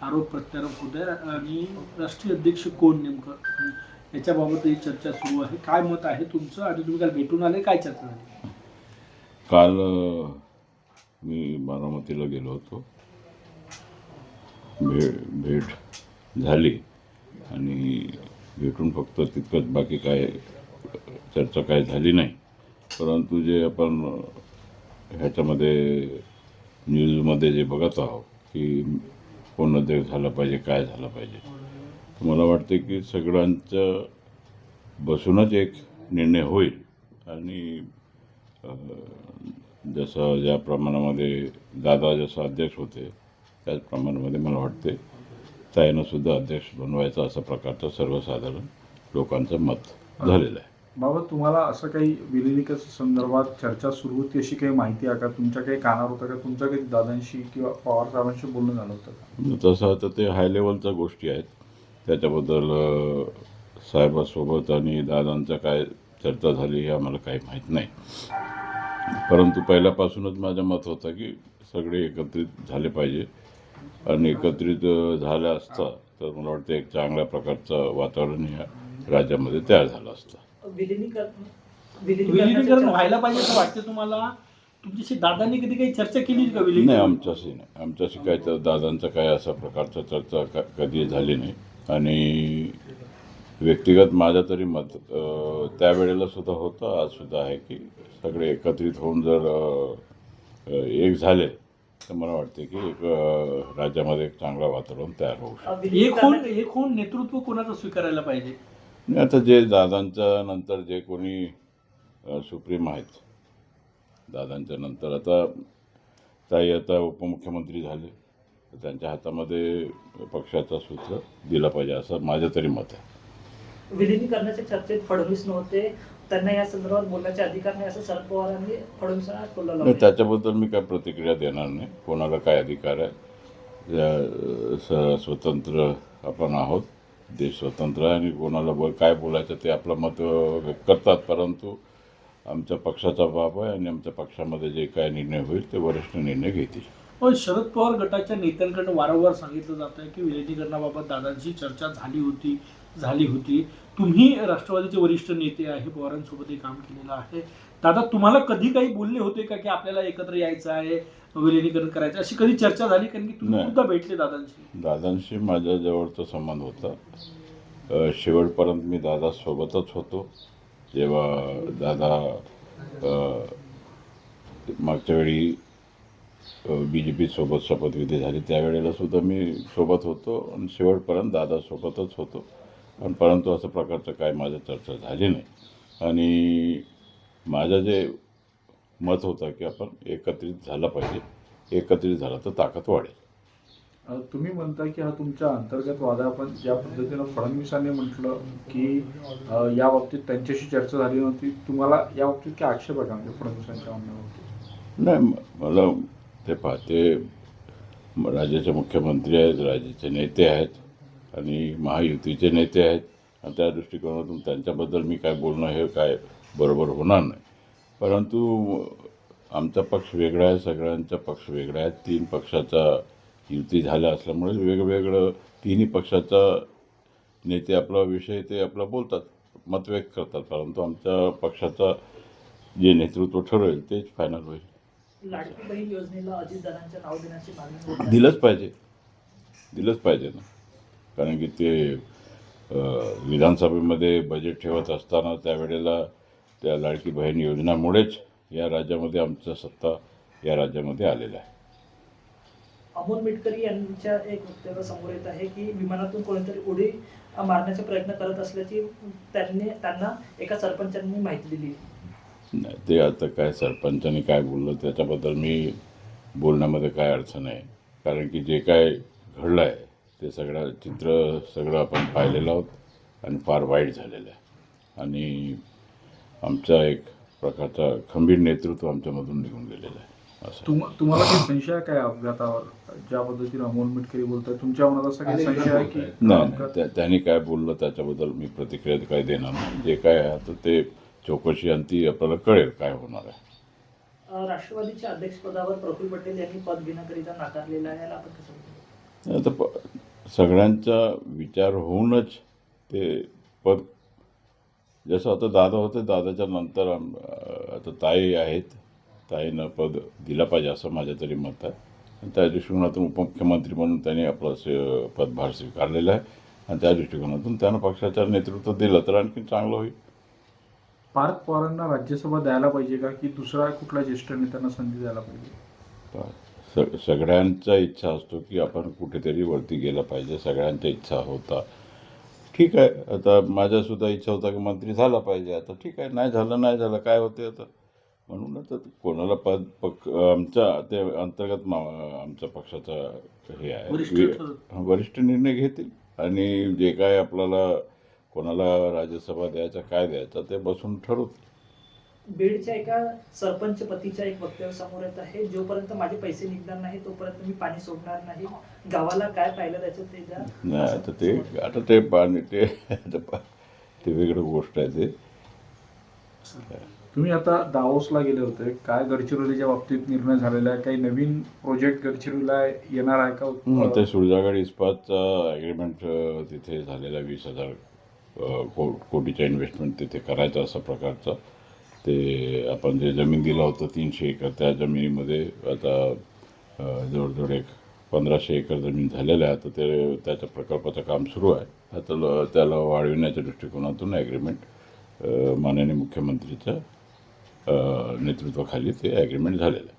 आरोप प्रत्यारोप होत आहे आणि राष्ट्रीय अध्यक्ष कोण नेमकं याच्याबाबतही चर्चा सुरू आहे. काय मत आहे तुमचं आणि तुम्ही काल भेटून आले, काय चर्चा झाली? काल मी बारामतीला गेलो होतो. भेट झाली आणि भेटून फक्त तितकंच, बाकी काय चर्चा काय झाली नाही. परंतु जे आपण ह्याच्यामध्ये न्यूजमध्ये जे बघत आहोत की कोण अध्यक्ष झालं पाहिजे, काय झालं पाहिजे, तर मला वाटते की सगळ्यांचं बसूनच एक निर्णय होईल. आणि जसं ज्या प्रमाणामध्ये दादा जसं अध्यक्ष होते त्याच प्रमाणामध्ये मला वाटते ताईनं सुद्धा अध्यक्ष बनवायचं असं प्रकारचं सर्वसाधारण लोकांचं मत झालेलं आहे. बाबा, तुम्हाला असं काही विलिनीकरण संदर्भात चर्चा सुरू होती अशी काही माहिती आहे का? तुमच्या काही कानावर होतं का? तुमच्या काही दादांशी किंवा पवार साहेबांशी बोलणं झालं होतं का? तसं तर ते हाय लेवलच्या गोष्टी आहेत. त्याच्याबद्दल साहेबासोबत आणि दादांचा काय चर्चा झाली हे आम्हाला काही माहीत नाही. परंतु पहिल्यापासूनच माझं मत होतं की सगळे एकत्रित झाले पाहिजे आणि एकत्रित झालं असतं तर मला वाटतं एक चांगल्या प्रकारचं वातावरण या राज्यामध्ये तयार झालं असतं. विलिनीकरण व्हायला पाहिजे असं वाटतं तुम्हाला? तुमच्याशी दादांनी कधी काही चर्चा केली का नाही, विलिनीकरण? आमच्याशी काय तर दादांचं काय अशा प्रकारचं चर्चा कधी झाली नाही. आणि व्यक्तिगत माझं तरी मत त्यावेळेला सुद्धा होतं, आज सुद्धा आहे की सगळे एकत्रित होऊन जर एक झाले तर मला वाटते की एक राज्यामध्ये एक चांगलं वातावरण तयार होऊ शकतं. एक होऊन नेतृत्व कोणाचं स्वीकारायला पाहिजे? आता जे दादांच्या नंतर जे कोणी सुप्रीम आहेत, दादांच्या नंतर आता ताई आता उपमुख्यमंत्री झाले, तर त्यांच्या हातामध्ये पक्षाचा सूत्र दिला पाहिजे असं माझं तरी मत आहे. विलिनीकरणाच्या चर्चेत फडणवीस नव्हते, त्यांना या संदर्भात बोलण्याचे अधिकार नाही असं शरद पवारांनी फडणवीसांना टोला लावला. त्याच्याबद्दल मी काय प्रतिक्रिया देणार नाही. कोणाला काय अधिकार आहे, स्वतंत्र आपण आहोत, देश स्वतंत्र आहे आणि कोणाला काय बोलायचं ते आपलं मत व्यक्त करतात. परंतु आमच्या पक्षाचा बाब आहे आणि आमच्या पक्षामध्ये जे काय निर्णय होईल ते वरिष्ठ निर्णय घेतील. पण शरद पवार गटाच्या नेत्यांकडून वारंवार सांगितलं जात आहे की विलिनीकरणाबाबत दादांची चर्चा झाली होती. तुम्ही राष्ट्रवादीचे वरिष्ठ नेते आहे, पवारांसोबतही काम केलेलं आहे. दादा तुम्हाला कधी काही बोलले होते का की आपल्याला एकत्र यायचं आहे, विलिनीकरण करायचं, अशी कधी चर्चा झाली? कारण की तुम्ही सुद्धा भेटले दादांशी माझ्या जवळचा संबंध होता. शेवटपर्यंत मी दादासोबतच होतो. जेव्हा दादा मागच्या वेळी BJP सोबत शपथविधी झाली त्यावेळेला सुद्धा मी सोबत होतो आणि शेवटपर्यंत दादासोबतच होतो. आणि परंतु असं प्रकारचं काय माझं चर्चा झाली नाही. आणि माझं जे मत होतं की आपण एकत्रित झालं पाहिजे, एकत्रित झालं तर ताकद वाढेल. तुम्ही म्हणता की हा तुमच्या अंतर्गत वाद आहे, पण ज्या पद्धतीनं फडणवीसांनी म्हटलं की या बाबतीत त्यांच्याशी चर्चा झाली नव्हती, तुम्हाला या बाबतीत काय आक्षेप आहे का म्हणजे फडणवीसांच्या म्हणण्यावरती? नाही, मला ते पाहते राज्याचे मुख्यमंत्री आहेत, राज्याचे नेते आहेत आणि महायुतीचे नेते आहेत आणि त्या दृष्टिकोनातून त्यांच्याबद्दल मी काय बोलणं हे काय बरोबर होणार नाही. परंतु आमचा पक्ष वेगळा आहे, सगळ्यांचा पक्ष वेगळा आहे. 3 पक्षाचा युती झाल्या असल्यामुळे वेगवेगळं तिन्ही पक्षाचा नेते आपला विषय ते आपला बोलतात, मत व्यक्त करतात. परंतु आमच्या पक्षाचा जे नेतृत्व ठरवेल तेच फायनल होईल. लाडकी बहीण योजनेला अजितदादांच्या नाव देण्याची मागणी दिलंच पाहिजे ना. कारण की ते विधानसभेमध्ये बजेट ठेवत असताना त्यावेळेला त्या लाडकी बहीण योजनामुळेच या राज्यामध्ये आमचं सत्ता या राज्यामध्ये आलेलं आहे. अमोल मिटकरी यांच्या एक वक्तव्य समोर येत आहे की विमानातून कोणीतरी उडी मारण्याचा प्रयत्न करत असल्याची त्यांना एका सरपंचांनी माहिती दिली. नाही, ते आता काय सरपंचांनी काय बोललं त्याच्याबद्दल मी बोलण्यामध्ये काय अडचण आहे. कारण की जे काय घडलं आहे ते चित्र सगळं आपण पाहिलेलं आहोत आणि फार वाईट झालेलं आहे. आणि आमचा एक प्रकारचा खंबीर नेतृत्व आमच्यामधून निघून गेलेलं आहे. असं तुम्हाला काही संशय काय अपघातावर? ज्या पद्धतीने अमोल मिटकरी बोलतात, तुमच्या मनात असा काही संशय आहे की? नाही, त्यांनी काय बोललं त्याच्याबद्दल मी प्रतिक्रिया काही देणार नाही. जे काय आहे तर ते चौकशी आणि ती आपल्याला कळेल काय होणार आहे. राष्ट्रवादीच्या अध्यक्षपदावर प्रफुल्ल पटेल यांनी पद घेण्याकरिता नाकारलेलं आहे, याला आपण कसं? आता सगळ्यांचा विचार होऊनच ते पद, जसं आता दादा होते, दादाच्या नंतर आता ताई आहेत, ताईनं पद दिलं पाहिजे असं माझं तरी मत आहे. आणि त्या दृष्टिकोनातून उपमुख्यमंत्री म्हणून त्यांनी आपलं पदभार स्वीकारलेला आहे आणि त्या दृष्टिकोनातून त्यानं पक्षाचं नेतृत्व दिलं तर आणखी चांगलं होईल. पार्थ पवारांना राज्यसभा द्यायला पाहिजे का, की दुसऱ्या कुठल्या ज्येष्ठ नेत्यांना संधी द्यायला पाहिजे? सगळ्यांचा इच्छा असतो की आपण कुठेतरी वरती गेलं पाहिजे, सगळ्यांच्या इच्छा होता. ठीक आहे, आता माझ्यासुद्धा इच्छा होता की मंत्री झाला पाहिजे. आता ठीक आहे, नाही झालं काय होते आता. म्हणूनच आता कोणाला आमच्या ते अंतर्गत आमच्या पक्षाचा हे आहे, वरिष्ठ निर्णय घेतील आणि जे काय आपल्याला कोणाला राज्यसभा द्यायचा काय द्यायचा ते बसून ठरवतील. बीडच्या एका सरपंच पतीच्या एक वक्तव्य समोर येत आहे, जोपर्यंत माझे पैसे निघणार नाही तोपर्यंत मी पाणी सोडणार नाही. गावाला काय पाहिलं त्याचं ते द्या. नाही आता ते पाणी ते वेगळं गोष्ट आहे. ते तुम्ही आता दावोसला गेले होते, काय गडचिरोलीच्या बाबतीत निर्णय झालेला आहे? काही नवीन प्रोजेक्ट गडचिरोलीला येणार आहे का? ते सुरजागड इस्पातचा ॲग्रीमेंट तिथे झालेला 20,000 कोटीचा इन्व्हेस्टमेंट तिथे करायचं असा प्रकारचा. ते आपण जे जमीन दिलं होतं 300 एकर, त्या जमिनीमध्ये आता जवळजवळ 1500 एकर जमीन झालेलं आहे. आता ते त्याच्या प्रकल्पाचं काम सुरू आहे. आता त्याला वाढविण्याच्या दृष्टिकोनातून ॲग्रीमेंट माननीय मुख्यमंत्रीच्या नेतृत्वाखाली ते ॲग्रीमेंट झालेलं आहे.